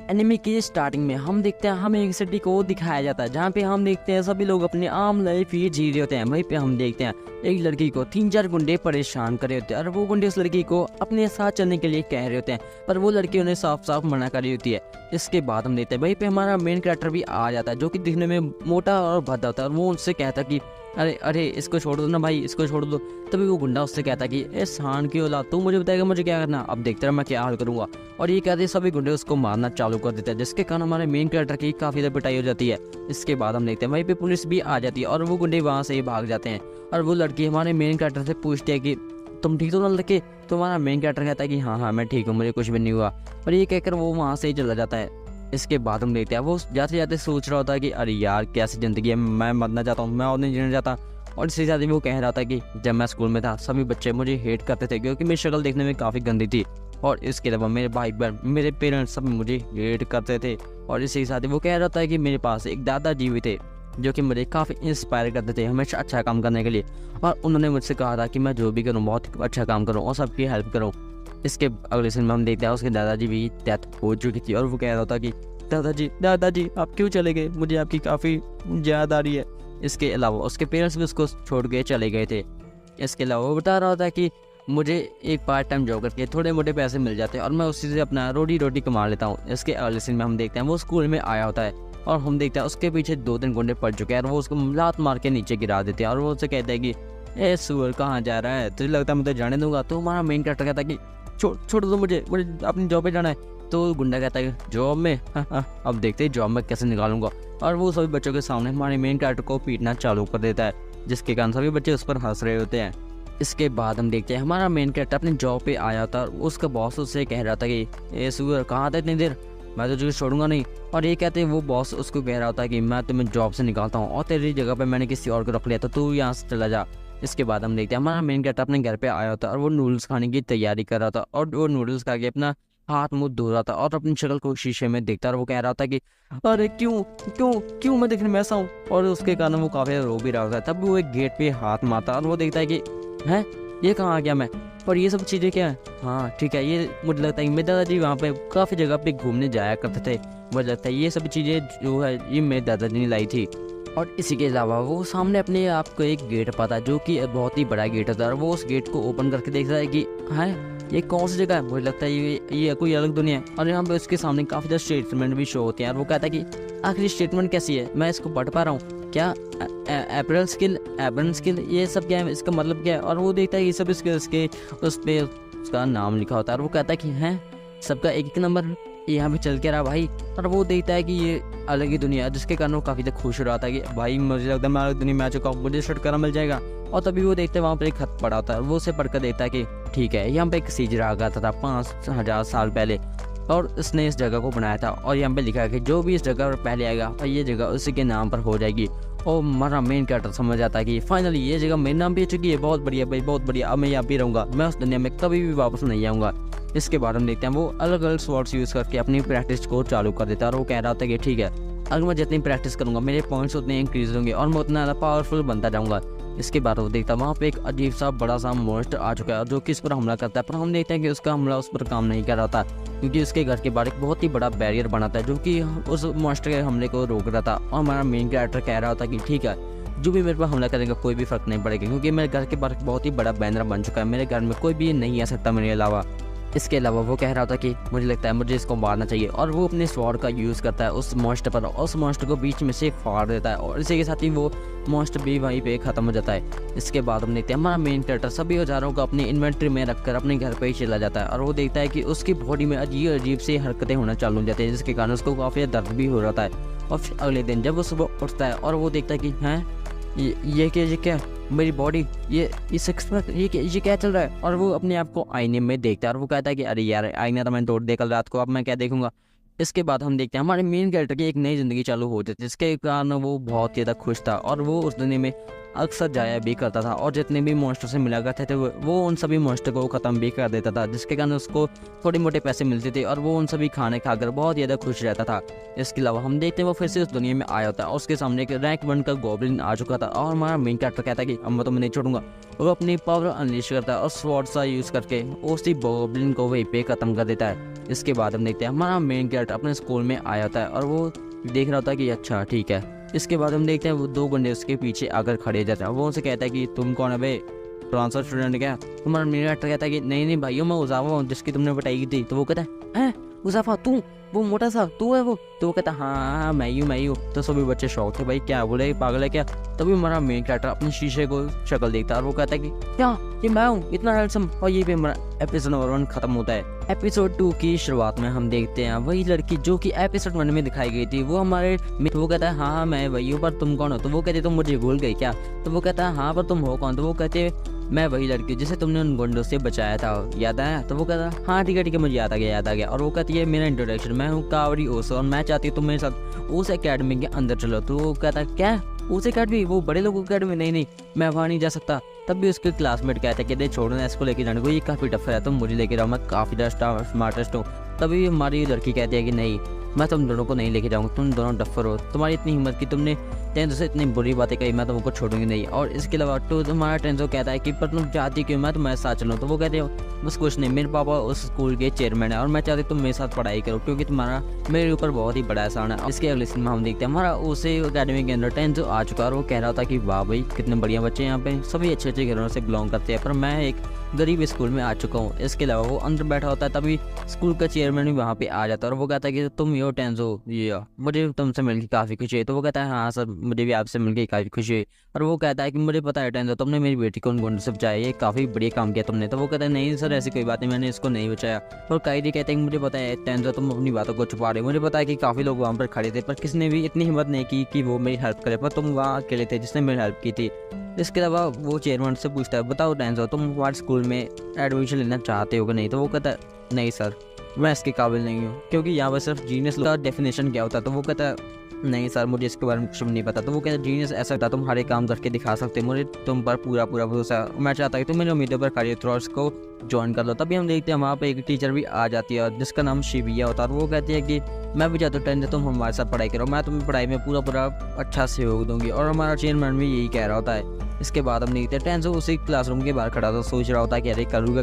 Anime की starting में हम देखते हैं, हमें एक सिटी को दिखाया जाता है जहाँ पे हम देखते हैं सभी लोग अपनी आम लाइफ ही जी रहे होते हैं। वहीं पे हम देखते हैं एक लड़की को 3-4 गुंडे परेशान कर रहे होते हैं और वो गुंडे उस लड़की को अपने साथ चलने के लिए कह रहे होते हैं, पर वो लड़की उन्हें साफ साफ मना कर रही होती है। इसके बाद हम देखते हैं वहीं पे हमारा मेन कैरेक्टर भी आ जाता है जो कि दिखने में मोटा और भद्दा होता है, और वो उनसे कहता है कि अरे अरे इसको छोड़ दो ना भाई, इसको छोड़ दो। तभी वो गुंडा उससे कहता कि ए शान की औलाद, तू मुझे बताएगा मुझे क्या करना, अब देखते रह मैं क्या हाल करूंगा। और ये कहते सभी गुंडे उसको मारना चालू कर देते हैं, जिसके कारण हमारे मेन कैरेक्टर की काफ़ी ज़्यादा पिटाई हो जाती है। इसके बाद हम देखते हैं वहीं पे पुलिस भी आ जाती है और वो गुंडे वहाँ से ही भाग जाते हैं। और वो लड़की हमारे मेन कैरेक्टर से पूछती है कि तुम ठीक हो ना लड़के। तो हमारा मेन कैरेक्टर कहता है कि हाँ हाँ मैं ठीक हूँ, मुझे कुछ भी नहीं हुआ। और ये कहकर वो वहाँ से ही चला जाता है। इसके बाद हम देखते हैं वो जाते जाते सोच रहा होता है कि अरे यार कैसी ज़िंदगी है, मैं मरना चाहता हूँ, मैं और नहीं जीना चाहता। और इसके साथ ही वो कह रहा था कि जब मैं स्कूल में था सभी बच्चे मुझे हेट करते थे क्योंकि मेरी शक्ल देखने में काफ़ी गंदी थी, और इसके अलावा मेरे भाई बहन मेरे पेरेंट्स सब मुझे हेट करते थे। और इसी के साथ ही वो कह रहा था कि मेरे पास एक दादाजी भी थे जो कि मुझे काफ़ी इंस्पायर करते थे हमेशा अच्छा काम करने के लिए, और उन्होंने मुझसे कहा था कि मैं जो भी करूँ बहुत अच्छा काम करूँ और सबकी हेल्प करूँ। इसके अगले सीन में हम देखते हैं उसके दादाजी भी डेथ हो चुकी थी और वो कह रहा था कि दादाजी दादाजी आप क्यों चले गए, मुझे आपकी काफ़ी याद आ रही है। इसके अलावा उसके पेरेंट्स भी उसको छोड़ के चले गए थे। इसके अलावा वो बता रहा था कि मुझे एक पार्ट टाइम जॉब करके थोड़े मोटे पैसे मिल जाते हैं और मैं उसी से अपना रोटी रोटी कमा लेता हूँ। इसके अगले सीन में हम देखते हैं वो स्कूल में आया होता है और हम देखते हैं उसके पीछे 2-3 गुंडे पड़ चुके हैं और वो उसको लात मार के नीचे गिरा देते हैं और वो उससे कहते हैं कि ए सुअर कहाँ जा रहा है, तुझे लगता है मैं तो जाने दूंगा। तो हमारा मेन कैरेक्टर कहता है कि छोड़ दो मुझे अपनी जॉब पे जाना है। तो गुंडा कहता है जॉब में अब देखते हैं जॉब में कैसे निकालूंगा। और वो सभी बच्चों के सामने हमारे मेन कैरेक्टर को पीटना चालू कर देता है, जिसके कारण सभी बच्चे उस पर हंस रहे होते हैं। इसके बाद हम देखते हैं हमारा मेन कैरेक्टर अपनी जॉब पे आया था और उसका बॉस उससे कह रहा था कि ए सुअर कहाँ था इतनी देर, मैं तो तुझे छोड़ूंगा नहीं। और ये कहते हैं वो बॉस उसको कह रहा था कि मैं तुम्हें जॉब से निकालता हूँ और तेरी जगह पे मैंने किसी और को रख लिया तो तू यहाँ से चला जा। इसके बाद हम देखते हैं हमारा मेन कैरेक्टर अपने घर पे आया था और वो नूडल्स खाने की तैयारी कर रहा था और वो नूडल्स खा के अपना हाथ मुंह धो रहा था और अपनी शक्ल को शीशे में देखता और वो कह रहा था कि अरे क्यों क्यों क्यों मैं दिखने में ऐसा हूँ। और उसके कारण वो काफ़ी रो भी रहा था। तब वो एक गेट पे हाथ मारता और वो देखता है कि हैं ये कहाँ आ गया मैं, और ये सब चीज़ें क्या है। हाँ ठीक है, ये मुझे लगता है कि मेरे दादाजी वहाँ पे काफ़ी जगह पे घूमने जाया करते थे, मुझे लगता है ये सब चीज़ें जो है ये मेरे दादाजी ने लाई थी। और इसी के अलावा वो सामने अपने आप को एक गेट पाता जो कि बहुत ही बड़ा गेट होता है और वो उस गेट को ओपन करके देखता है कि हाँ ये कौन सी जगह है, मुझे लगता है ये कोई अलग दुनिया है। और यहाँ पे उसके सामने काफ़ी ज़्यादा स्टेटमेंट भी शो होते हैं और वो कहता है कि आखिरी स्टेटमेंट कैसी है, मैं इसको पढ़ पा रहा हूँ क्या, एपरल स्किल ये सब क्या है, इसका मतलब क्या है। और वो देखता है ये सब इसके उस पर उसका नाम लिखा होता है और वो कहता है कि हैं सबका एक एक नंबर यहाँ पे चल के रहा भाई। और वो देखता है कि ये अलग ही दुनिया है, जिसके कारण वो काफ़ी ज़्यादा खुश हो रहा था कि भाई मुझे लगता है मैं अलग दुनिया में आ चुका हूँ, मुझे छुटकारा मिल जाएगा। और तभी वो देखते हैं वहाँ पर एक खत पड़ा होता है, वो उसे पढ़कर देखता है कि ठीक है यहाँ पे एक सीजरा आ गया था 5000 साल पहले और उसने इस जगह को बनाया था और यहाँ पे लिखा है कि जो भी इस जगह पर पहले आएगा और ये जगह उसी के नाम पर हो जाएगी। और हमारा मेन कैरेक्टर समझ आता है कि फाइनली ये जगह मेरे नाम पे हो चुकी है, बहुत बढ़िया भाई बहुत बढ़िया, अब मैं यहाँ पे रहूँगा, मैं उस दुनिया में कभी भी वापस नहीं आऊँगा। इसके बाद हम देखते हैं वो अलग अलग स्वॉर्ड्स यूज़ करके अपनी प्रैक्टिस को चालू कर देता है और वो कह रहा था कि ठीक है अगर मैं जितनी प्रैक्टिस करूँगा मेरे पॉइंट्स उतने इंक्रीज होंगे और मैं उतना ज़्यादा पावरफुल बनता जाऊँगा। इसके बाद वो देखता है वहाँ पे एक अजीब सा बड़ा सा मॉन्स्टर आ चुका है जो कि इस पर हमला करता है, पर हम देखते हैं कि उसका हमला उस पर काम नहीं कर रहा था क्योंकि उसके घर के बाहर एक बहुत ही बड़ा बैरियर बना था जो कि उस मॉन्स्टर के हमले को रोक रहा था। और हमारा मेन कैरेक्टर कह रहा था कि ठीक है जो भी मेरे पर हमला करेगा कोई भी फर्क नहीं पड़ेगा क्योंकि मेरे घर के बाहर बहुत ही बड़ा बैनर बन चुका है, मेरे घर में कोई भी नहीं आ सकता मेरे अलावा। इसके अलावा वो कह रहा था कि मुझे लगता है मुझे इसको मारना चाहिए और वो अपने स्वॉर्ड का यूज़ करता है उस मॉन्स्टर पर और उस मॉन्स्टर को बीच में से फाड़ देता है और इसी के साथ ही वो मॉन्स्टर भी वहीं पे ख़त्म हो जाता है। इसके बाद हम देखते हैं हमारा मेन कैरेक्टर सभी औजारों को अपनी इन्वेंट्री में रखकर अपने घर पे ही चला जाता है और वो देखता है कि उसकी बॉडी में अजीब अजीब सी हरकतें होना चालू हो जाती है, जिसके कारण उसको काफ़ी दर्द भी हो रहा है। और फिर अगले दिन जब वो सुबह उठता है और वो देखता है कि हैं ये क्या मेरी बॉडी ये सिक्स पैक ये क्या चल रहा है। और वो अपने आप को आईने में देखता है और वो कहता है कि अरे यार आईना तो मैंने तोड़ दिया कल रात को, अब मैं क्या देखूंगा। इसके बाद हम देखते हैं हमारे मेन कैरेक्टर की एक नई ज़िंदगी चालू हो जाती है जिसके कारण वो बहुत ही ज़्यादा खुश था और वो उस दुनिया में अक्सर जाया भी करता था और जितने भी मॉन्स्टर से मिला करते थे वो उन सभी मॉन्स्टर को ख़त्म भी कर देता था, जिसके कारण उसको थोड़े मोटे पैसे मिलते थे और वो उन सभी खाने खाकर बहुत ज़्यादा खुश रहता था। इसके अलावा हम देखते हैं वो फिर से उस दुनिया में आया होता है और उसके सामने एक रैंक 1 का गॉब्लिन आ चुका था और हमारा मेन कैरेक्टर कहता है कि अब मैं नहीं छोड़ूंगा। वो अपनी पावर अनलीश करता है और स्वॉर्ड सा यूज़ करके उसी गॉब्लिन को वहीं पे ख़त्म कर देता है। इसके बाद हम देखते हैं हमारा मेन कैरेक्टर अपने स्कूल में आया होता है और वो देख रहा होता है कि अच्छा ठीक है। इसके बाद हम देखते हैं वो 2 गुंडे उसके पीछे आकर खड़े जाते हैं। वो उनसे कहता है कि तुम कौन है बे, ट्रांसफर स्टूडेंट क्या? तुम्हारा मेरा कैरेक्टर कहता है कि नहीं भाइयों मैं उजाफा हूँ जिसकी तुमने बताई थी। तो वो कहता है उजाफा तू, वो मोटा सा तू है वो? तो वो कहता है हाँ मैं ही हूँ। तो सभी बच्चे शौक थे, भाई क्या बोले पागल है क्या? तभी हमारा मेन कैरेक्टर अपने शीशे को शक्ल देखता है और वो कहता है कि क्या ये मैं हूँ इतना हैंडसम? और ये भी हमारा एपिसोड नंबर 1 खत्म होता है। एपिसोड 2 की शुरुआत में हम देखते हैं वही लड़की जो कि एपिसोड 1 में दिखाई गई थी वो हमारे वो कहता है हाँ मैं वही हूँ, पर तुम कौन हो? तो वो कहते तुम मुझे भूल गई क्या? तो वो कहता है हाँ पर तुम हो कौन? तो वो कहते मैं वही लड़की जिसे तुमने उन गुंडों से बचाया था, याद आया? तो वो कहता हाँ ठीक है मुझे याद आ गया। और वो कहती है मेरा इंट्रोडक्शन, मैं हूँ कावड़ी ओसो और मैं चाहती हूँ तुम मेरे साथ उस एकेडमी के अंदर चलो। तो वो कहता है क्या उस एकेडमी, वो बड़े लोगों की एकेडमी? नहीं मैं वहाँ नहीं जा सकता। तब भी उसके क्लासमेट कहते हैं कि छोड़ो ना इसको लेके जाने को, ये काफ़ी टफ है, तुम मुझे लेके जाओ, मैं काफ़ी स्मार्टेस्ट हूँ। तभी हमारी लड़की कहती है कि नहीं मैं तुम दोनों को नहीं लेके जाऊँगा, तुम दोनों डफर हो, तुम्हारी इतनी हिम्मत की तुमने टेंजो से इतनी बुरी बातें कही, मैं तुमको छोड़ूंगी नहीं। और इसके अलावा तो हमारा टेंजो कहता है कि पर तुम चाहती क्यों मैं तुम्हारे साथ चलूँ? तो वो कहते हो बस कुछ नहीं, मेरे पापा उस स्कूल के चेयरमैन है और मैं चाहती तुम मेरे साथ पढ़ाई करो क्योंकि तुम्हारा मेरे ऊपर बहुत ही बड़ा एहसान है। इसके अगले सीन में हम देखते हैं हमारा उसे अकेडमी के अंदर टेंजो आ चुका और वो कह रहा था कि वाह भाई कितने बढ़िया बच्चे यहाँ पे, सभी अच्छे घरों से बिलोंग करते हैं, पर मैं एक गरीब स्कूल में आ चुका हूँ। इसके अलावा वो अंदर बैठा होता है तभी स्कूल का चेयरमैन भी वहाँ पे आ जाता है और वो कहता है कि तुम यो टेंजो, ये मुझे तुमसे मिलकर काफ़ी खुशी है। तो वो कहता है हाँ सर मुझे भी आपसे मिलकर काफ़ी खुशी है। और वो कहता है कि मुझे पता है टेंजो तुमने मेरी बेटी को उन गुंडों से बचाया, ये काफ़ी बढ़िया काम किया तुमने। तो वो कहता है नहीं सर ऐसी कोई बात नहीं, मैंने इसको नहीं बचाया। और कायदी कहते हैं कि मुझे पता है टेंजो तुम अपनी बातों को छुपा रहे हो, मुझे पता है कि काफ़ी लोग वहाँ पर खड़े थे पर किसी ने भी इतनी हिम्मत नहीं की कि वो मेरी हेल्प करे, पर तुम वहाँ अकेले थे जिसने मेरी हेल्प की थी। इसके अलावा वो चेयरमैन से पूछता है बताओ टेंजो तुम हमारे स्कूल में एडमिशन लेना चाहते हो कि नहीं? तो वो कहता है नहीं सर मैं इसके काबिल नहीं हूँ क्योंकि यहाँ पर सिर्फ जीनियस का डेफिनेशन क्या होता है। तो वो कहता है नहीं सर मुझे इसके बारे में कुछ भी नहीं पता। तो वो कहता है जीनियस ऐसा होता है तुम हर एक काम करके दिखा सकते हो, मुझे तुम पर पूरा भरोसा है, मैं चाहता हूँ तुम मेरी उम्मीदों पर खड़े उतरो और इसको ज्वाइन कर लो। तभी हम देखते हैं वहाँ पे एक टीचर भी आ जाती है और जिसका नाम शिविया होता है और वो कहती है कि मैं भी चाहता हूँ टेंजो तुम हमारे साथ पढ़ाई करो, मैं तुम्हें पढ़ाई में पूरा अच्छा सहयोग दूंगी। और हमारा चेयरमैन भी यही कह रहा होता है। इसके बाद हम देखते हैं टेंजो उसी क्लासरूम के बाहर खड़ा था, सोच रहा होता है कि अरे करूँ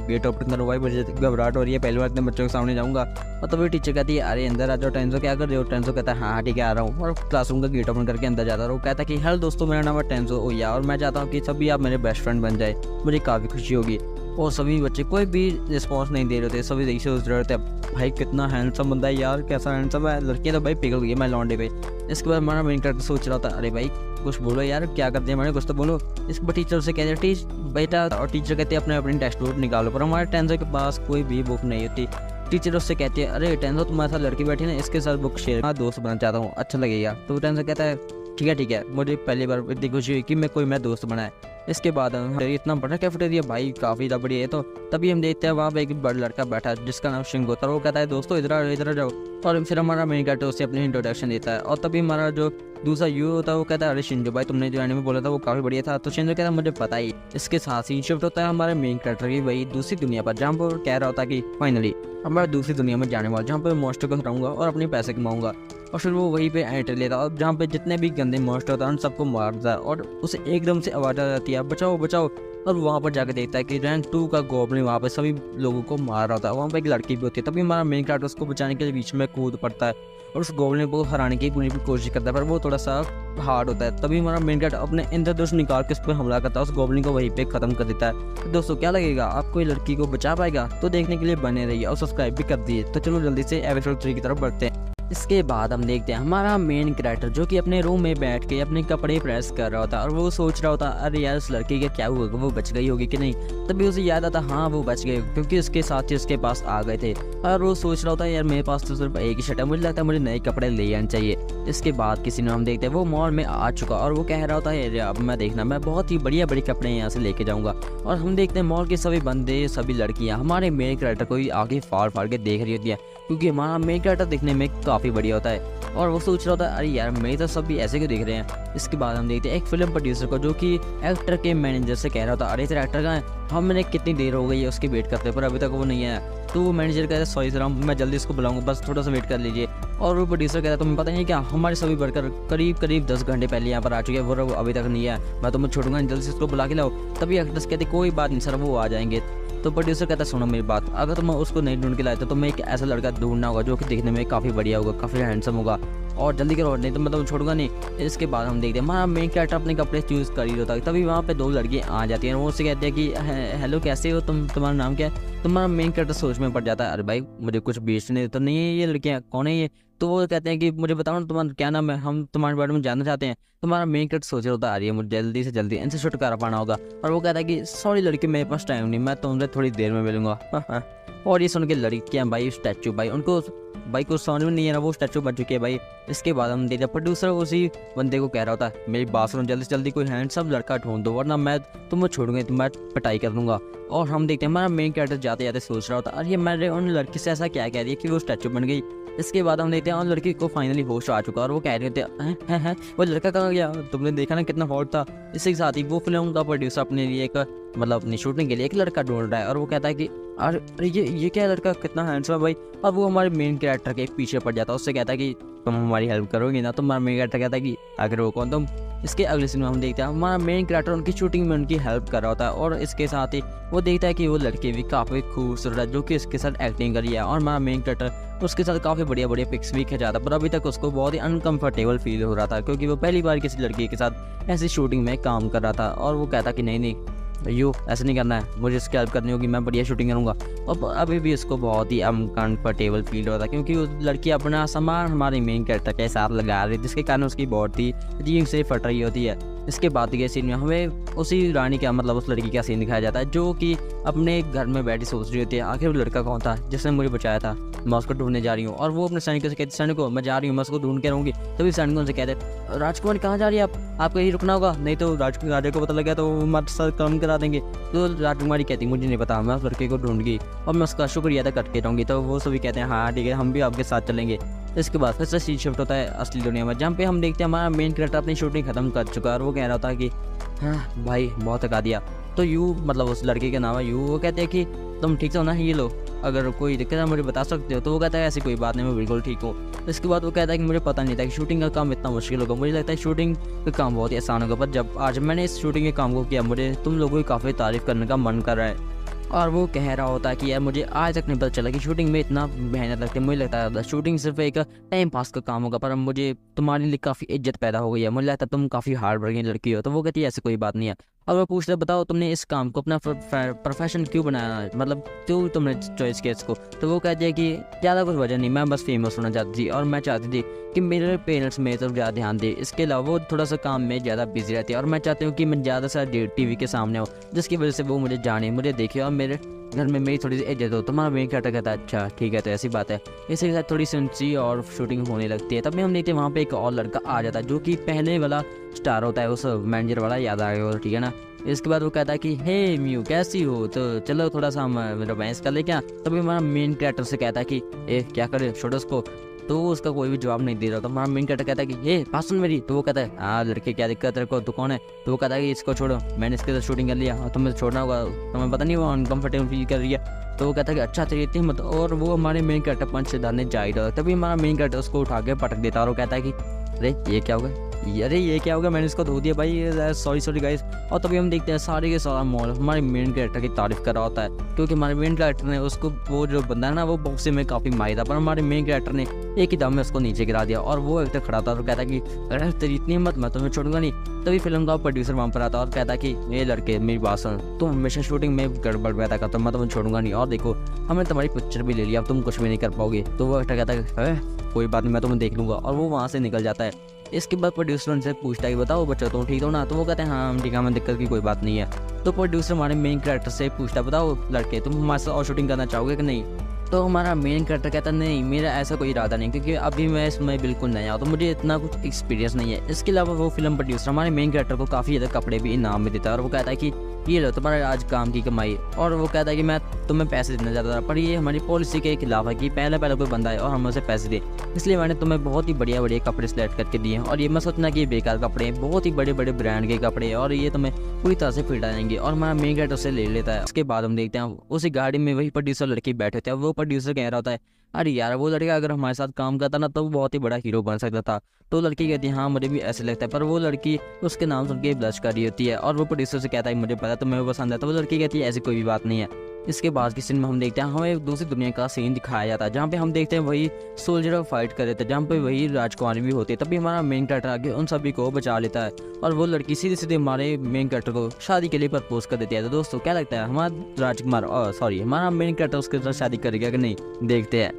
गेट ओपन करूँ, भाई मुझे घबराहट हो रही है, पहली बार इतने बच्चों के सामने जाऊँगा। और तभी टीचर कहती है अरे अंदर आ जाओ टेंजो, क्या कर रहे हो? टेंजो कहता है हाँ ठीक है आ रहा हूँ और क्लासरूम का गेट ओपन करके अंदर जाता है। और वो कहता है कि हेलो दोस्तों मेरा नाम है टेंजो ओया और मैं चाहता हूँ कि सभी आप मेरे बेस्ट फ्रेंड बन जाए, मुझे काफ़ी खुशी होगी। और सभी बच्चे कोई भी रिस्पॉन्स नहीं दे रहे थे, सभी यही सोच रहे थे भाई कितना हैंडसम बंदा है यार, कैसा हैंडसम है, लड़कियाँ तो भाई पिघल गई मैं लौंडे पे। इसके बाद हमारा मेन कैरेक्टर सोच रहा था अरे भाई कुछ बोलो यार, क्या करते हैं हमारे, कुछ तो बोलो। इसके टीचर से कहते टीच बेटा, और टीचर कहते हैं अपनी टेक्स्ट बुक निकालो, पर हमारे टेंजो के पास कोई भी बुक नहीं होती। टीचर उससे कहती है अरे टेंजो तुम्हारे साथ लड़की बैठी ना, इसके साथ बुक शेयर, मैं दोस्त बनना चाहता हूँ, अच्छा लगेगा। तो टेंजो कहता है ठीक है, मुझे पहली बार इतनी खुशी हुई कि मैं दोस्त बनाए। इसके बाद इतना बड़ा कैफेटेरिया भाई काफ़ी बढ़िया है। तो तभी हम देखते हैं वहाँ पे एक बड़ा लड़का बैठा है जिसका नाम शिंगो था, वो कहता है दोस्तों इधर आ जाओ। और फिर हमारा मेन कैरेक्टर उसे अपनी इंट्रोडक्शन देता है। और तभी हमारा जो दूसरा यू होता है वो कहता है अरे शिंजो भाई तुमने जो एनिमे बोला था वो काफ़ी बढ़िया था। तो शिंजो कहता है मुझे पता ही। इसके साथ ही शिफ्ट होता है हमारे मेन कैरेक्टर की वही दूसरी दुनिया पर, जहाँ पर कह रहा होता है कि फाइनली अब मैं दूसरी दुनिया में जाने वाला, जहाँ पर मॉन्स्टर को हराऊंगा और अपने पैसे कमाऊंगा। और फिर वो वहीं पे एंट्री लेता है और जहाँ पे जितने भी गंदे मॉन्स्टर होता है उन सबको मारता है और उसे एकदम से आवाज़ आ जाती है बचाओ। और वहाँ पर जाकर देखता है कि रैंक 2 का गॉब्लिन वहाँ पे सभी लोगों को मार रहा होता है। वहाँ पे एक लड़की भी होती है। तभी हमारा मेन कैरेक्टर उसको बचाने के लिए बीच में कूद पड़ता है और उस गॉब्लिन को हराने की पूरी कोशिश करता है, पर वो थोड़ा सा हार्ड होता है। तभी हमारा मेन कैरेक्टर अपने इंद्रधनुष निकाल के उस पर हमला करता है, उस गॉब्लिन को वहीं पे खत्म कर देता है। तो दोस्तों क्या लगेगा, आपको ये लड़की को बचा पाएगा? तो देखने के लिए बने रहिए और सब्सक्राइब भी कर दिए। तो चलो जल्दी से एपिसोड 3 की तरफ बढ़ते हैं। इसके बाद हम देखते हैं हमारा मेन कैरेक्टर जो कि अपने रूम में बैठ के अपने कपड़े प्रेस कर रहा होता है और वो सोच रहा होता अरे यार उस लड़की का क्या हुआ, वो बच गई होगी कि नहीं। तभी उसे याद आता हाँ वो बच गई क्योंकि उसके साथी उसके पास आ गए थे। और वो सोच रहा होता है यार मेरे पास तो सिर्फ एक ही शर्ट है, मुझे लगता है मुझे नए कपड़े ले आने चाहिए। इसके बाद किसी ने हम देखते हैं वो मॉल में आ चुका और वो कह रहा होता है अरे अब मैं देखना मैं बहुत ही बढ़िया कपड़े यहाँ से लेके जाऊँगा। और हम देखते हैं मॉल के सभी बंदे सभी लड़कियाँ हमारे मेन कैरेक्टर को ही आगे फाड़ के देख रही होती है क्योंकि हमारा मेन कैरेक्टर दिखने में काफ़ी बढ़िया होता है। और वो सोच रहा होता है अरे यार मेरी तो सब भी ऐसे क्यों दिख रहे हैं। इसके बाद हम देखते हैं एक फिल्म प्रोड्यूसर को जो कि एक्टर के मैनेजर से कह रहा होता अरे तेरा एक्टर कहाँ है, हमने कितनी देर हो गई है उसकी वेट करते पर अभी तक वो नहीं आया। तो वो मैनेजर कहता है सॉरी सर मैं जल्दी इसको बुलाऊंगा, बस थोड़ा सा वेट कर लीजिए। और वो प्रोड्यूसर कहता है तुम्हें पता नहीं क्या हमारे सभी वर्कर करीब 10 घंटे पहले यहाँ पर आ चुके हैं, वो अभी तक नहीं आया, मैं तुम्हें छोड़ूंगा नहीं, जल्दी से इसको बुला के लाओ। तभी एक्ट्रेस कहती कोई बात नहीं सर वो आ जाएंगे। तो प्रोड्यूसर कहता है सुनो मेरी बात, अगर तुम उसको नहीं ढूंढ के लाए तो तुम्हें एक ऐसा लड़का ढूंढना होगा जो कि दिखने में काफ़ी बढ़िया होगा, काफ़ी हैंडसम होगा, और जल्दी करो नहीं तो मैं तुम्हें छोड़ूंगा नहीं। इसके बाद हम देखते हैं हमारा मेन कैरेक्टर अपने कपड़े चूज़ कर ही होता है। तभी वहाँ पे 2 लड़कियाँ आ जाती हैं, वो उससे कहते हैं कि हेलो कैसे हो तुम, तुम्हारा नाम क्या है। तुम्हारा मेन कैरेक्टर सोच में पड़ जाता है अरे भाई मुझे कुछ बेचने तो नहीं है ये लड़कियाँ, कौन है ये। तो वो कहते हैं कि मुझे बताओ ना तुम्हारा क्या नाम है, हम तुम्हारे बारे में जानना चाहते हैं। तुम्हारा मेन कैरेक्टर सोच रहा होता है अरे मुझे जल्दी से जल्दी इनसे छुटकारा पाना होगा। और वो कहता है कि सॉरी लड़की मेरे पास टाइम नहीं, मैं तुमसे थोड़ी देर में मिलूंगा। और ये सुन के लड़कियाँ भाई स्टैचू भाई उनको भाई कुछ समझ में नहीं है ना, वो स्टैचू बन चुकी है भाई। इसके बाद हम देखते हैं प्रोड्यूसर उसी बंदे को कह रहा होता है मेरी बात सुनो जल्दी से जल्दी कोई हैंडसम लड़का ढूंढ दो वरना मैं तुम्हें छोड़ूंगा तो मैं पिटाई कर दूंगा। और हम देखते हैं हमारा मेन कैरेक्टर जाते जाते सोच रहा होता अरे मैंने उन लड़की से ऐसा क्या कह दिया कि वो स्टैचू बन गई। इसके बाद हम देखते हैं उन लड़की को फाइनली होश आ चुका और वो कह रहे थे हैं वो लड़का कहाँ गया, तुमने देखा ना कितना हॉट था। इसी के साथ ही वो फिल्म का प्रोड्यूसर अपने लिए एक मतलब अपनी शूटिंग के लिए एक लड़का ढूंढ रहा है। और वो कहता है कि अरे ये क्या लड़का कितना हैंडसम है भाई। और वो हमारे मेन कैरेक्टर के पीछे पड़ जाता है, उससे कहता है कि तुम हमारी हेल्प करोगी ना। तो हमारा मेन कैरेक्टर कहता है कि आखिर वो कौन तुम। इसके अगले सीन में हम देखते हैं हमारा मेन कैरेक्टर उनकी शूटिंग में उनकी हेल्प कर रहा होता है। और इसके साथ ही वो देखता है कि वो लड़की भी काफ़ी खूबसूरत है जो कि इसके साथ एक्टिंग करी है। और हमारा मेन कैरेक्टर उसके साथ काफ़ी बढ़िया बढ़िया पिक्स भी खिंचाता, पर अभी तक उसको बहुत ही अनकंफर्टेबल फील हो रहा था क्योंकि वो पहली बार किसी लड़की के साथ ऐसी शूटिंग में काम कर रहा था। और वो कहता कि नहीं भैया ऐसे नहीं करना है, मुझे इसकी हेल्प करनी होगी, मैं बढ़िया शूटिंग करूँगा। और अभी भी उसको बहुत ही अनकंफर्टेबल फील हो रहा था क्योंकि उस लड़की अपना सामान हमारे मेन कैरेक्टर के साथ लगा रही थी जिसके कारण उसकी बहुत ही अजीब से फट रही होती है। इसके बाद के सीन में हमें उसी रानी का मतलब उस लड़की का सीन दिखाया जाता है जो कि अपने घर में बैठी सोच रही होती है आखिर वो लड़का कौन था जिसने मुझे बचाया था, मैं उसको ढूंढने जा रही हूँ। और वो अपने सैनिकों से कहती सैनिकों मैं जा रही हूँ, मैं उसको ढूंढ के रहूँगी। तभी सैनिकों से कहते राजकुमार कहाँ जा रही है आपको यही रुकना होगा, नहीं तो राजा को पता लगा तो वो हमारे साथ काम करा देंगे। तो राजकुमारी कहती मुझे नहीं पता, मैं उस लड़के को ढूंढगी और मैं उसका शुक्रिया अदा करके रहूँगी। तो वो सभी कहते हैं हाँ ठीक है हम भी आपके साथ चलेंगे। इसके बाद फिर से सीन शिफ्ट होता है असली दुनिया में जहाँ पे हम देखते हैं हमारा मेन कैरेक्टर अपनी शूटिंग खत्म कर चुका है और वो कह रहा होता है कि हाँ भाई बहुत थका दिया। तो यू मतलब उस लड़के का नाम है यू, वो कहते हैं कि तुम ठीक हो ना, ये लो अगर कोई दिक्कत है मुझे बता सकते हो। तो वो कहता है ऐसी कोई बात नहीं मैं बिल्कुल ठीक हूँ। इसके बाद वो कहता है कि मुझे पता नहीं था कि शूटिंग का काम इतना मुश्किल होगा, मुझे लगता है शूटिंग का काम बहुत ही आसान होगा, पर जब आज मैंने इस शूटिंग के काम को किया मुझे तुम लोगों की काफ़ी तारीफ़ करने का मन कर रहा है। और वो कह रहा होता है कि यार मुझे आज तक नहीं पता चला कि शूटिंग में इतना मेहनत लगती है, मुझे लगता है शूटिंग सिर्फ एक टाइम पास का काम होगा, पर अब मुझे तुम्हारे लिए काफ़ी इज्जत पैदा हो गई है, मुझे लगता है तुम काफ़ी हार्ड वर्किंग लड़की हो। तो वो कहती है ऐसी कोई बात नहीं है। और वो पूछते बताओ तुमने इस काम को अपना प्रोफेशन क्यों बनाया, मतलब क्यों तुमने चॉइस किया इसको। तो वो कहती है कि ज़्यादा कुछ वजह नहीं, मैं बस फेमस होना चाहती थी और मैं चाहती थी कि मेरे पेरेंट्स मेरी तरफ ज़्यादा ध्यान दें। इसके अलावा वो थोड़ा सा काम में ज़्यादा बिजी रहती है और मैं चाहती हूँ कि मैं ज़्यादा से ज़्यादा टीवी के सामने हो जिसकी वजह से वो मुझे जाने मुझे देखे और मेरे घर में मेरी थोड़ी सी इज्जत हो। तुम्हारा मेन कैरेक्टर कहता है अच्छा ठीक है तो ऐसी बात है। इसी के साथ थोड़ी सी और शूटिंग होने लगती है। तभी हम देखते हैं वहाँ पे एक और लड़का आ जाता है जो कि पहले वाला स्टार होता है, उस मैनेजर वाला याद आ गया ठीक है ना। इसके बाद वो कहता है कि हे म्यू कैसी हो, तो चलो थोड़ा सा हम रोमांस कर ले क्या। तभी हमारा मेन कैरेक्टर से कहता है कि ए क्या करे छोड़ो उसको। तो उसका कोई भी जवाब नहीं दे रहा था। हमारा मेन कैरेक्टर कहता है कि ये बात सुन मेरी। तो वो कहता है हाँ लड़के क्या दिक्कत है को, तो कौन है। तो वो कहता है कि इसको छोड़ो, मैंने इसके साथ शूटिंग कर लिया, हाँ तुम्हें छोड़ना होगा, तुम्हें पता नहीं वो अनकंफर्टेबल फील कर रही है। तो वो कहता है कि अच्छा चाहिए इतनी मत। और वो हमारे मेन कैरेक्टर पंच से डालने जा ही रहा। तभी हमारा मेन कैरेक्टर उसको उठा के पटक देता है और वो कहता है कि अरे ये क्या होगा, अरे ये क्या होगा, मैंने इसको धो दिया भाई, सॉरी गाइस। और तभी हम देखते हैं सारे के सारा मॉल हमारे मेन कैरेक्टर की तारीफ कर रहा होता है क्योंकि हमारे मेन कैरेक्टर ने उसको वो जो बंदा है ना वो बॉक्सिंग में काफ़ी माहिर था, पर हमारे मेन कैरेक्टर ने एक ही दम में उसको नीचे गिरा दिया। और वो एक्टर खड़ा था और कहता कि अरे तेरी इतनी हिम्मत, मैं तुम्हें छोड़ूंगा नहीं। तभी फिल्म का प्रोड्यूसर वहाँ पर आता और कहता कि ये लड़के मेरी बात सुन, तुम हमेशा शूटिंग में गड़बड़ पैदा करता, मैं तुम्हें छोड़ूंगा नहीं, और देखो हमने तुम्हारी पिक्चर भी ले लिया, अब तुम कुछ भी नहीं कर पाओगे। तो वो एक्टर कहता है कोई बात नहीं मैं तुम्हें देख लूँगा, और वो वहाँ से निकल जाता है। इसके बाद प्रोड्यूसर उनसे पूछता है कि बताओ बच्चों तुम ठीक हो ना। तो वो कहते हैं हाँ हम ठीक है, हमें दिक्कत की कोई बात नहीं है। तो प्रोड्यूसर हमारे मेन कैरेक्टर से पूछता है बताओ लड़के तुम हमारे साथ और शूटिंग करना चाहोगे कि नहीं। तो हमारा मेन कैरेक्टर कहता नहीं मेरा ऐसा कोई इरादा नहीं क्योंकि अभी मैं इसमें बिल्कुल नया हूँ तो मुझे इतना कुछ एक्सपीरियंस नहीं है। इसके अलावा वो फिल्म प्रोड्यूसर हमारे मेन कैरेक्टर को काफ़ी ज़्यादा कपड़े भी इनाम में देता है और वो कहता है कि ये लो तुम्हारा आज काम की कमाई। और वो कहता है कि मैं तुम्हें पैसे देना चाहता था, पर ये हमारी पॉलिसी के खिलाफ है कि पहले कोई बंदा है और हम उसे पैसे दें, इसलिए मैंने तुम्हें बहुत ही बढ़िया बढ़िया कपड़े सेलेक्ट करके दिए हैं। और ये मैं सोचना कि ये बेकार कपड़े हैं, बहुत ही बड़े बड़े ब्रांड के कपड़े हैं और ये तुम्हें पूरी तरह से फिट आएंगे। और हमारा मेन कैरेक्टर उसे ले लेता है। उसके बाद हम देखते हैं उसी गाड़ी में वही प्रोड्यूसर लड़की बैठे थे। वो प्रोड्यूसर कह रहा होता है अरे यार वो लड़का अगर हमारे साथ काम करता ना तो वो बहुत ही बड़ा हीरो बन सकता था। तो लड़की कहती है हाँ मुझे भी ऐसे लगता है, पर वो लड़की उसके नाम सुन के ब्लश कर रही होती है। और वो प्रोड्यूसर से कहता है मुझे पता तुम्हें वो पसंद है। तो वो लड़की कहती है ऐसी कोई भी बात नहीं है। इसके बाद की सीन में हम देखते हैं हमें एक दूसरी दुनिया का सीन दिखाया जाता है, जहाँ पे हम देखते हैं वही सोल्जर फाइट कर रहे थे, जहाँ पे वही राजकुमारी भी होती है। तभी हमारा मेन कैरेक्टर आगे उन सभी को बचा लेता है और वो लड़की सीधे सीधे हमारे मेन कैरेक्टर को शादी के लिए प्रपोज कर देती है। तो दोस्तों क्या लगता है हमारा राजकुमार सॉरी हमारा मेन कैरेक्टर उसके साथ शादी करेगा कि नहीं, देखते हैं।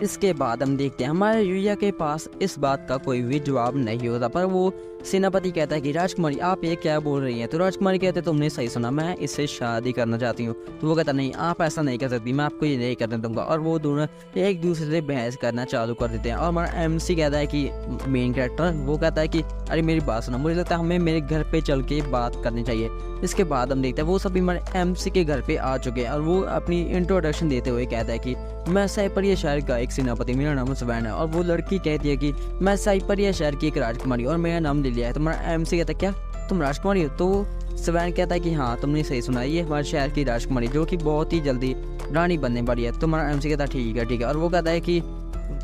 इसके बाद हम देखते हैं हमारे युया के पास इस बात का कोई भी जवाब नहीं होता, पर वो सेनापति कहता है कि राजकुमारी आप ये क्या बोल रही हैं। तो राजकुमारी कहते हैं तुमने सही सुना, मैं इससे शादी करना चाहती हूँ। तो वो कहता नहीं आप ऐसा नहीं कर सकती, मैं आपको ये नहीं करने दूंगा। और वो दोनों एक दूसरे से बहस करना चालू कर देते हैं। और हमारा MC कहता है कि मेन कैरेक्टर वो कहता है कि अरे मेरी बात सुना, मुझे लगता है हमें मेरे घर पे चल के बात करनी चाहिए। इसके बाद हम देखते हैं वो सभी हमारे MC के घर पे आ चुके हैं और वो अपनी इंट्रोडक्शन देते हुए कहता है कि मैं साइपरिया शहर का एक सेनापति, मेरा नाम स्वैन है। और वो लड़की कहती है कि मैं साइपरिया शहर की एक राजकुमारी और मेरा नाम लिया है। तुम्हारा MC कहता है क्या तुम राजकुमारी हो? तो स्वैन कहता है कि हाँ तुमने सही सुना, ये हमारे शहर की राजकुमारी जो कि बहुत ही जल्दी रानी बनने वाली है। तुम्हारा MC कहता है ठीक है ठीक है। और वो कहता है कि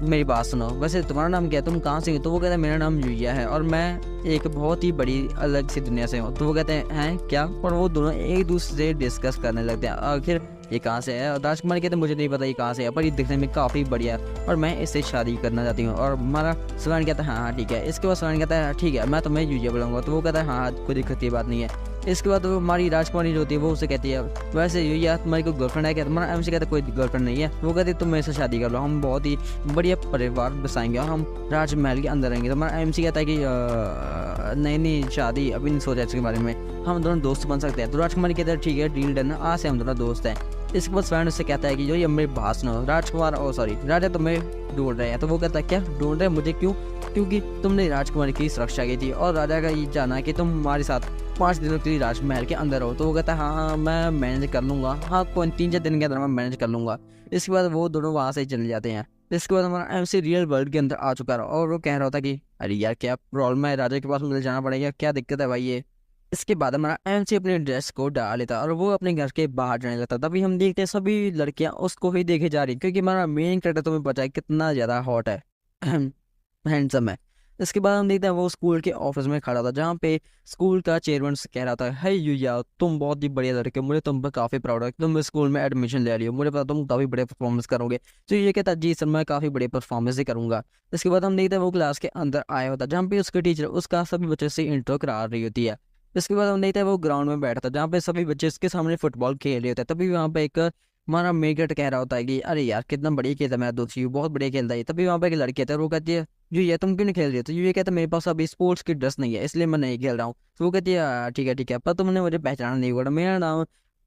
मेरी बात सुनो, वैसे तुम्हारा नाम क्या है, तुम कहाँ से हो? तो वो कहता है मेरा नाम युया है और मैं एक बहुत ही बड़ी अलग सी दुनिया से हूँ। तो वो कहते हैं क्या? और वो दोनों एक दूसरे से डिस्कस करने लगते हैं आखिर ये कहाँ से है। और राजकुमारी कहते हैं मुझे नहीं पता ये कहाँ से है, पर ये दिखने में काफ़ी बढ़िया है और मैं इससे शादी करना चाहती हूँ। और हमारा स्वैन कहता है हाँ ठीक है। इसके बाद स्वैन कहता है ठीक है मैं तुम्हें युया बुलाऊंगा। तो वो कहता है हाँ कोई दिक्कत की बात नहीं है। इसके बाद वो हमारी राजकुमारी जो होती है वो उसे कहती है वैसे युया तुम्हारी कोई गर्लफ्रेंड है क्या? तुम्हारा MC कहता है कोई गर्लफ्रेंड नहीं है। वो कहती है तुम मेरे से शादी कर लो, हम बहुत ही बढ़िया परिवार बसाएंगे और हम राजमहल के अंदर रहेंगे। तो हमारा MC कहता है कि नहीं शादी अभी नहीं सोचा इसके बारे में, हम दोनों दोस्त बन सकते हैं। तो राजकुमारी कहता है ठीक है डील डन, आज से हम दोनों दोस्त हैं। इसके बाद स्वैन उससे कहता है कि जो ये मेरी बात सुनो, राजकुमार सॉरी राजा तुम्हें ढूंढ रहे हैं। तो वो कहता है क्या ढूंढ रहे हैं मुझे, क्यों? क्योंकि तुमने राजकुमारी की सुरक्षा की थी और राजा का ये जाना है कि तुम हमारे साथ 5 दिनों के लिए राजमहल के अंदर हो। तो वो कहता है हाँ मैं मैनेज कर लूँगा, हाँ कोई 3-4 दिन के अंदर मैं मैनेज कर लूँगा। इसके बाद वो दोनों वहाँ से चले जाते हैं। इसके बाद हमारा MC रियल वर्ल्ड के अंदर आ चुका है और वो कह रहा था कि अरे यार क्या प्रॉब्लम है, राजा के पास मुझे जाना पड़ेगा, क्या दिक्कत है भाई ये। इसके बाद हमारा MC अपने ड्रेस को डाल लेता और वो अपने घर के बाहर जाने लगता। तभी हम देखते हैं सभी लड़कियां उसको ही देखे जा रही, क्योंकि हमारा मेन कैरेक्टर तुम्हें पता है कितना ज़्यादा हॉट है, हैंडसम है। इसके बाद हम देखते हैं वो स्कूल के ऑफिस में खड़ा था, जहाँ पे स्कूल का चेयरमैन कह रहा था हे युया तुम बहुत ही बढ़िया लड़के, मुझे तुम पर काफ़ी प्राउड है, तुम स्कूल में एडमिशन ले रही हो, मुझे पता तुम काफ़ी बड़े परफॉर्मेंस करोगे। तो ये कहता जी सर मैं काफ़ी बड़े परफॉर्मेंस ही करूँगा। इसके बाद हम देखते हैं वो क्लास के अंदर आया होता, जहाँ पे उसके टीचर उसका सभी बच्चों से इंट्रो करा रही होती है। इसके बाद हम देखते हैं वो ग्राउंड में बैठा था, जहाँ पे सभी बच्चे इसके सामने फुटबॉल खेल रहे होते हैं। तभी वहाँ पे एक हमारा मेगट कह रहा होता है कि अरे यार कितना बढ़िया खेलता है मेरा दोस्त, बहुत बढ़िया खेलता है। तभी वहाँ पे एक लड़की आता है, वो कहती है जो ये तुम क्यों नहीं खेल रही हो? तो ये कहता है मेरे पास अभी स्पोर्ट्स की ड्रेस नहीं है इसलिए मैं नहीं खेल रहा हूँ। तो वो कहती है ठीक है पर तुमने मुझे पहचाना नहीं होगा, मेरा नाम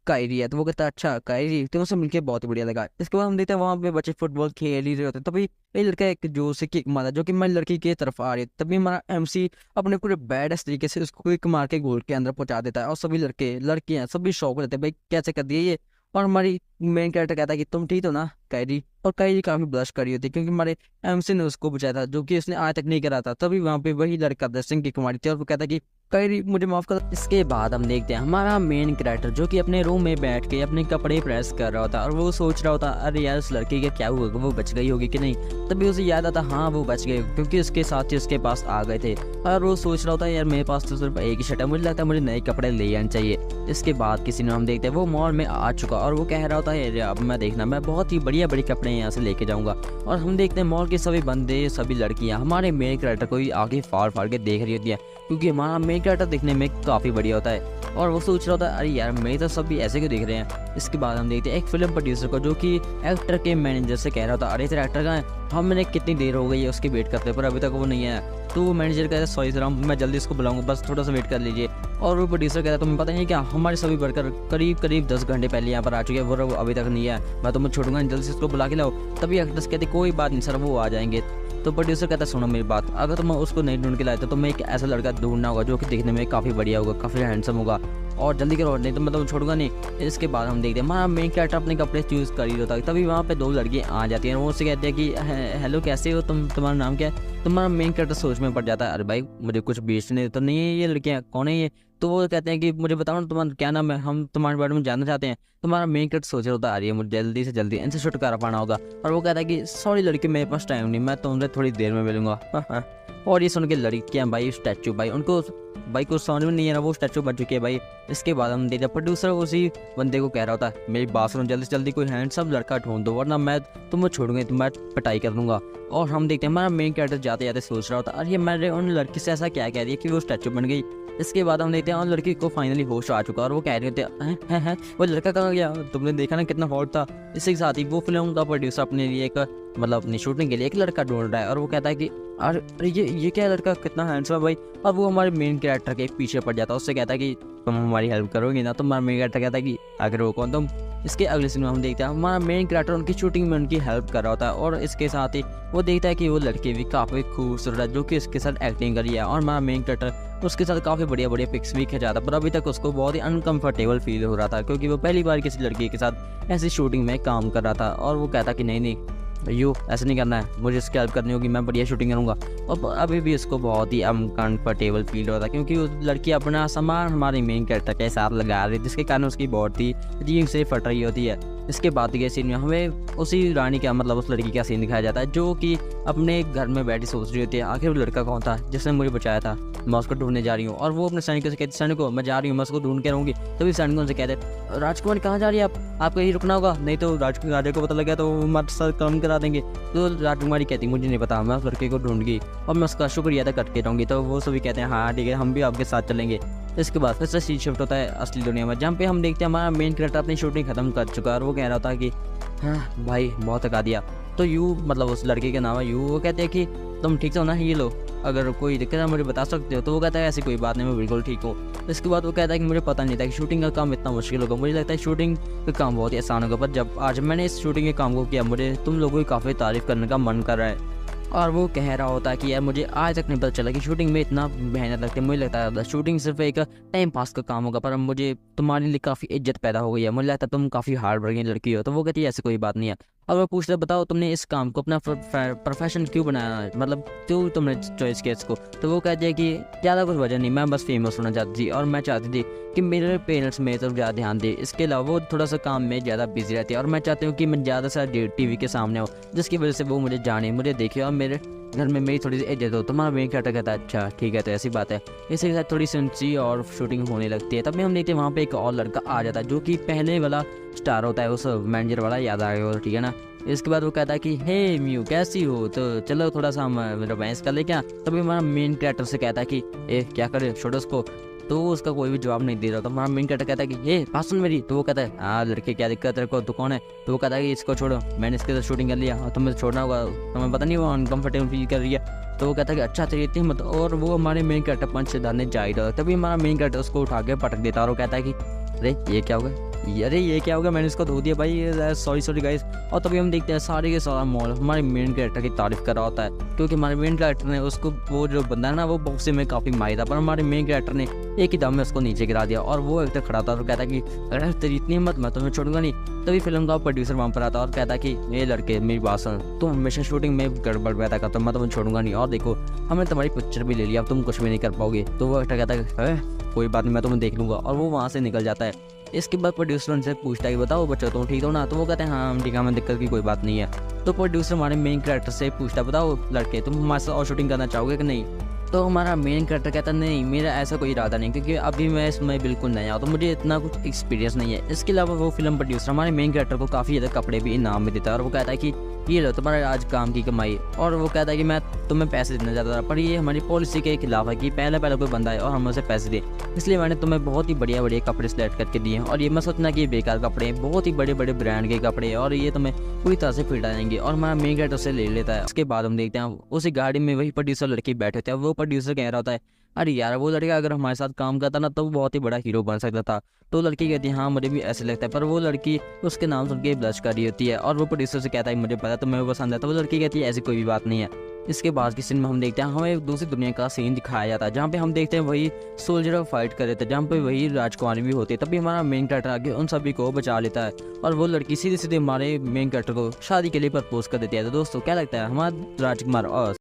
कायरी है। तो वो कहता है अच्छा कायरी, तुमसे मिलकर बहुत बढ़िया लगा। इसके बाद हम देखते हैं वहाँ पे बच्चे फुटबॉल खेल ही रहे होते हैं। तभी ये लड़का एक जो से किक मारा जो कि हमारी लड़की की तरफ आ रही है। तभी हमारा MC अपने पूरे बैड तरीके से उसको किक मार के गोल के अंदर पहुंचा देता है और सभी लड़के लड़कियां सभी शौक हो जाते हैं भाई कैसे कर दिए ये। और हमारी मेन कैरेक्टर कहता है कि तुम ठीक हो ना कायरी। और कायरी काफी ब्लश कर रही होती है क्योंकि हमारे MC ने उसको बचाया था जो कि उसने आज तक नहीं करा था। तभी वहाँ पे वही लड़का दर्शन की कुमारी थी और वो कहता है कि कायरी मुझे माफ कर। इसके बाद हम देखते हैं हमारा मेन कैरेक्टर जो कि अपने रूम में बैठ के अपने कपड़े प्रेस कर रहा होता और वो सोच रहा होता अरे यार उस लड़की का क्या हुआ, वो बच गई होगी कि नहीं। तभी उसे याद आता हाँ वो बच गई क्योंकि उसके साथी उसके पास आ गए थे। और वो सोच रहा होता है यार मेरे पास तो सिर्फ एक ही शर्ट है, मुझे लगता है मुझे नए कपड़े ले आने चाहिए। इसके बाद किसी ने हम देखते हैं वो मॉल में आ चुका और वो कह रहा होता है अब मैं देखना मैं बहुत ही बढ़िया बड़े कपड़े यहाँ से लेके जाऊंगा। और हम देखते हैं मॉल के सभी बंदे सभी लड़कियाँ हमारे मेन कैरेक्टर को ही आगे फाड़ फाड़ के देख रही होती है क्योंकि हमारा मेन कैरेक्टर दिखने में काफ़ी बढ़िया होता है। और वो सोच रहा होता है अरे यार मेरे तो सब भी ऐसे क्यों देख रहे हैं। इसके बाद हम देखते हैं एक फिल्म प्रोड्यूसर को जो कि एक्टर के मैनेजर से कह रहा होता अरे तेरा एक्टर कहाँ है, हमने कितनी देर हो गई है उसकी वेट करते पर अभी तक वो नहीं है। तो वो मैनेजर कहता है सॉरी सर मैं जल्दी इसको बुलाऊंगा बस थोड़ा सा वेट कर लीजिए। और वो प्रोड्यूसर कहता है तुम्हें पता नहीं क्या हमारे सभी वर्कर करीब 10 घंटे पहले यहाँ पर आ चुके हैं, वो अभी तक नहीं है, मैं तुम्हें छोड़ूंगा जल्दी से इसको बुला के लाओ। तभी एक्ट्रेस कहती कोई बात नहीं सर वो आ जाएंगे। तो प्रोड्यूसर कहता है सुनो मेरी बात, अगर तुम उसको नहीं ढूंढ के लाए तो तुम्हें एक ऐसा लड़का ढूंढना होगा जो कि दिखने में काफ़ी बढ़िया होगा, काफ़ी हैंडसम होगा, और जल्दी करो नहीं तो मैं तुम्हें छोड़ूंगा नहीं। इसके बाद हम देखते हैं हमारा मेन कैरेक्टर अपने कपड़े चूज़ कर ही होता है, तभी वहाँ पे दो लड़कियाँ आ जाती हैं। वो उससे कहते हैं कि हेलो कैसे हो तुम, तुम्हारा नाम क्या है। तुम्हारा मेन कैरेक्टर सोच में पड़ जाता है, अरे भाई मुझे कुछ बेचने तो नहीं है ये लड़कियाँ, कौन है ये। तो वो कहते हैं कि मुझे बताओ ना तुम्हारा क्या नाम है, हम तुम्हारे बारे में जानना चाहते हैं। तुम्हारा मेन कैरेक्टर सोच रहा होता है, अरे मुझे जल्दी से जल्दी इनसे छुटकारा पाना होगा। और वो कहता है कि सॉरी लड़की मेरे पास टाइम नहीं, मैं तुमसे थोड़ी देर में मिलूंगा। और ये सुन के लड़कियाँ भाई स्टैचू भाई उनको भाई कुछ समझ में नहीं है ना, वो स्टैचू बन चुकी है भाई। इसके बाद हम देखते प्रोड्यूसर उसी बंदे को कह रहा होता है मेरी बात सुनो, जल्दी से जल्दी कोई हैंडसम लड़का ढूंढ दो वरना मैं तुम्हें छोड़ूंगी, तो मैं पिटाई कर दूंगा। और हम देखते हैं हमारा मेन कैरेक्टर जाते जाते सोच रहा होता है अरे मैंने उन लड़की से ऐसा क्या कह दिया कि वो स्टैचू बन गई। इसके बाद हम देखते हैं उन लड़की को फाइनली होश आ चुका और वो कह रहे होते हैं वो लड़का कहाँ गया, तुमने देखा ना कितना हॉट था। इसी के साथ ही वो फिल्म का प्रोड्यूसर अपने लिए एक मतलब अपनी शूटिंग के लिए एक लड़का ढूंढ रहा है, और वो कहता है कि अरे ये क्या लड़का कितना हैंडसम है भाई। और वो हमारे मेन कैरेक्टर के पीछे पड़ जाता है, उससे कहता है कि तुम हमारी हेल्प करोगी ना। तो हमारा मेन कैरेक्टर कहता है कि आखिर वो कौन तुम। इसके अगले सीन में हम देखते हैं हमारा मेन कैरेक्टर उनकी शूटिंग में उनकी हेल्प कर रहा होता है, और इसके साथ ही वो देखता है कि वो लड़की भी काफ़ी खूबसूरत है जो कि इसके साथ एक्टिंग करी है। और हमारा मेन कैरेक्टर उसके साथ काफ़ी बढ़िया बढ़िया पिक्स भी खिंचाता, पर अभी तक उसको बहुत ही अनकंफर्टेबल फील हो रहा था क्योंकि वो पहली बार किसी लड़की के साथ ऐसी शूटिंग में काम कर रहा था। और वो कहता कि नहीं भैया ऐसा नहीं करना है, मुझे इसकी हेल्प करनी होगी, मैं बढ़िया शूटिंग करूँगा। और अभी भी उसको बहुत ही अनकंफर्टेबल फील हो रहा था क्योंकि उस लड़की अपना सामान हमारे मेन कैरेक्टर के साथ लगा रही थी, जिसके कारण उसकी बहुत ही अजीब से फट रही होती है। इसके बाद के सीन में हमें उसी रानी का मतलब उस लड़की का सीन दिखाया जाता है जो कि अपने घर में बैठी सोच रही होती है आखिर वो लड़का कौन था जिसने मुझे बचाया था, मैं उसको ढूंढने जा रही हूँ। और वो अपने सैनिकों से कहती सैनिकों मैं जा रही हूँ, मैं उसको ढूंढ के रहूँगी। तभी सैनिकों से कहते राजकुमार कहाँ जा रही है आपको यही रुकना होगा, नहीं तो राजा को पता लगा तो वो हमारे साथ काम करा देंगे। तो राजकुमारी कहती मुझे नहीं पता, मैं उस लड़के को ढूंढगी और मैं उसका शुक्रिया अदा करके रहूँगी। तो वो सभी कहते हैं हाँ ठीक है हम भी आपके साथ चलेंगे। इसके बाद फिर से सीन शिफ्ट होता है असली दुनिया में, जहाँ पे हम देखते हैं हमारा मेन कैरेक्टर अपनी शूटिंग खत्म कर चुका है और वो कह रहा होता है कि हाँ भाई बहुत थका दिया। तो यू मतलब उस लड़के का नाम है यू, वो कहते हैं कि तुम ठीक हो ना, ये लो अगर कोई दिक्कत है मुझे बता सकते हो। तो वो कहता है ऐसी कोई बात नहीं मैं बिल्कुल ठीक हूँ। इसके बाद वो कहता है कि मुझे पता नहीं था कि शूटिंग का काम इतना मुश्किल होगा, मुझे लगता है शूटिंग का काम बहुत ही आसान होगा, पर जब आज मैंने इस शूटिंग के काम को किया मुझे तुम लोगों की काफ़ी तारीफ़ करने का मन कर रहा है। और वो कह रहा होता है कि यार मुझे आज तक नहीं पता चला कि शूटिंग में इतना मेहनत लगती है, मुझे लगता है शूटिंग सिर्फ एक टाइम पास का काम होगा, पर अब मुझे तुम्हारे लिए काफ़ी इज्जत पैदा हो गई है, मुझे लगता है तुम काफ़ी हार्ड वर्किंग लड़की हो। तो वो कहती है ऐसी कोई बात नहीं है। और वो पूछता है बताओ तुमने इस काम को अपना प्रोफेशन क्यों बनाया है, मतलब क्यों तुमने चॉइस किया इसको। तो वो कहती है कि ज़्यादा कुछ वजह नहीं, मैं बस फेमस होना चाहती थी और मैं चाहती थी कि मेरे पेरेंट्स मेरी तरफ ज़्यादा ध्यान दें। इसके अलावा वो थोड़ा सा काम में ज़्यादा बिजी रहती है और मैं चाहती हूँ कि मैं ज़्यादा से ज़्यादा टीवी के सामने हो, जिसकी वजह से वो मुझे जाने मुझे देखे और मेरे घर में मेरी थोड़ी सी इज्जत हो। तुम्हारा मेन कैरेक्टर कहता है अच्छा ठीक है तो ऐसी बात है। इसी के साथ थोड़ी सेंसी और शूटिंग होने लगती है। तभी हम देखते हैं वहाँ पे एक और लड़का आ जाता है जो कि पहले वाला स्टार होता है, उस मैनेजर वाला याद आ गया ठीक है ना। इसके बाद वो कहता है कि हे म्यू कैसी हो, तो चलो थोड़ा सा हम रोमांस कर ले क्या। तभी हमारा मेन कैरेक्टर से कहता है कि ए क्या करे छोड़ो उसको। तो उसका कोई भी जवाब नहीं दे रहा था। हमारा मेन कैरेक्टर कहता है कि ये बात सुन मेरी। तो वो कहता है हाँ लड़के क्या दिक्कत है को, तो कौन है। तो वो कहता है कि इसको छोड़ो, मैंने इसके साथ शूटिंग कर लिया और तुम्हें छोड़ना होगा, तुम्हें पता नहीं वो अनकंफर्टेबल फील कर रही है। तो वो कहता है कि अच्छा तेरी इतनी हिम्मत। और वो हमारे मेन कैरेक्टर पंच से डालने जा ही रहा। तभी हमारा मेन कैरेक्टर उसको उठा के पटक देता है और वो कहता है कि अरे ये क्या होगा, अरे ये क्या होगा, मैंने इसको धो दिया भाई, सॉरी गाइस। और तभी हम देखते हैं सारे के सारा मॉल हमारे मेन कैरेक्टर की तारीफ कर रहा होता है क्योंकि हमारे मेन कैरेक्टर ने उसको वो जो बंदा है ना वो बॉक्सिंग में काफ़ी माहिर था, पर हमारे मेन कैरेक्टर ने एक ही दम में उसको नीचे गिरा दिया। और वो एक्टर खड़ा था और कहता कि अरे तेरी इतनी हिम्मत मैं तुम्हें छोड़ूंगा नहीं। तभी फिल्म का प्रोड्यूसर वहाँ पर आता और कहता कि ये लड़के मेरी बात सुन, तुम हमेशा शूटिंग में गड़बड़ पैदा करता, मैं तुम्हें छोड़ूंगा नहीं, और देखो हमने तुम्हारी पिक्चर भी ले लिया, अब तुम कुछ भी नहीं कर पाओगे। तो वो एक्टर कहता है कोई बात नहीं मैं तुम्हें देख लूँगा, और वो वहाँ से निकल जाता है। इसके बाद प्रोड्यूसर उनसे पूछता है कि बताओ बच्चों तुम ठीक हो ना। तो वो कहते हैं हाँ हम ठीक है, हमें दिक्कत की कोई बात नहीं है। तो प्रोड्यूसर हमारे मेन कैरेक्टर से पूछता है बताओ लड़के तुम हमारे साथ और शूटिंग करना चाहोगे कि नहीं। तो हमारा मेन कैरेक्टर कहता नहीं मेरा ऐसा कोई इरादा नहीं, क्योंकि अभी मैं इसमें बिल्कुल नया हूँ तो मुझे इतना कुछ एक्सपीरियंस नहीं है। इसके अलावा वो फिल्म प्रोड्यूसर हमारे मेन कैरेक्टर को काफ़ी ज़्यादा कपड़े भी इनाम में देता है और वो कहता है कि ये लो तुम्हारा आज काम की कमाई। और वो कहता है कि मैं तुम्हें पैसे देना चाहता था, पर ये हमारी पॉलिसी के खिलाफ है कि पहले कोई बंदा है और हम उसे पैसे दें, इसलिए मैंने तुम्हें बहुत ही बढ़िया बढ़िया कपड़े सेलेक्ट करके दिए हैं। और ये मैं सोचना कि ये बेकार कपड़े हैं, बहुत ही बड़े बड़े ब्रांड के कपड़े हैं और ये तुम्हें पूरी तरह से फिट आएंगे। और हमारा मेन कैरेक्टर उसे ले लेता है। उसके बाद हम देखते हैं उसी गाड़ी में वही प्रोड्यूसर लड़की बैठे थे। वो प्रोड्यूसर कह रहा होता है अरे यार वो लड़का अगर हमारे साथ काम करता ना तो वो बहुत ही बड़ा हीरो बन सकता था। तो लड़की कहती है हाँ मुझे भी ऐसे लगता है, पर वो लड़की उसके नाम सुन के ब्लश कर रही होती है। और वो प्रोड्यूसर से कहता है मुझे पता तुम्हें वो पसंद है। तो वो लड़की कहती है ऐसी कोई भी बात नहीं है। इसके बाद की सीन में हम देखते हैं हमें एक दूसरी दुनिया का सीन दिखाया जाता है, जहाँ पे हम देखते हैं वही सोल्जर फाइट कर रहे थे, जहाँ पे वही राजकुमारी भी होती है। तभी हमारा मेन कैरेक्टर आके उन सभी को बचा लेता है और वो लड़की सीधे सीधे हमारे मेन कैरेक्टर को शादी के लिए प्रपोज कर देती है। तो दोस्तों क्या लगता है हमारा राजकुमार और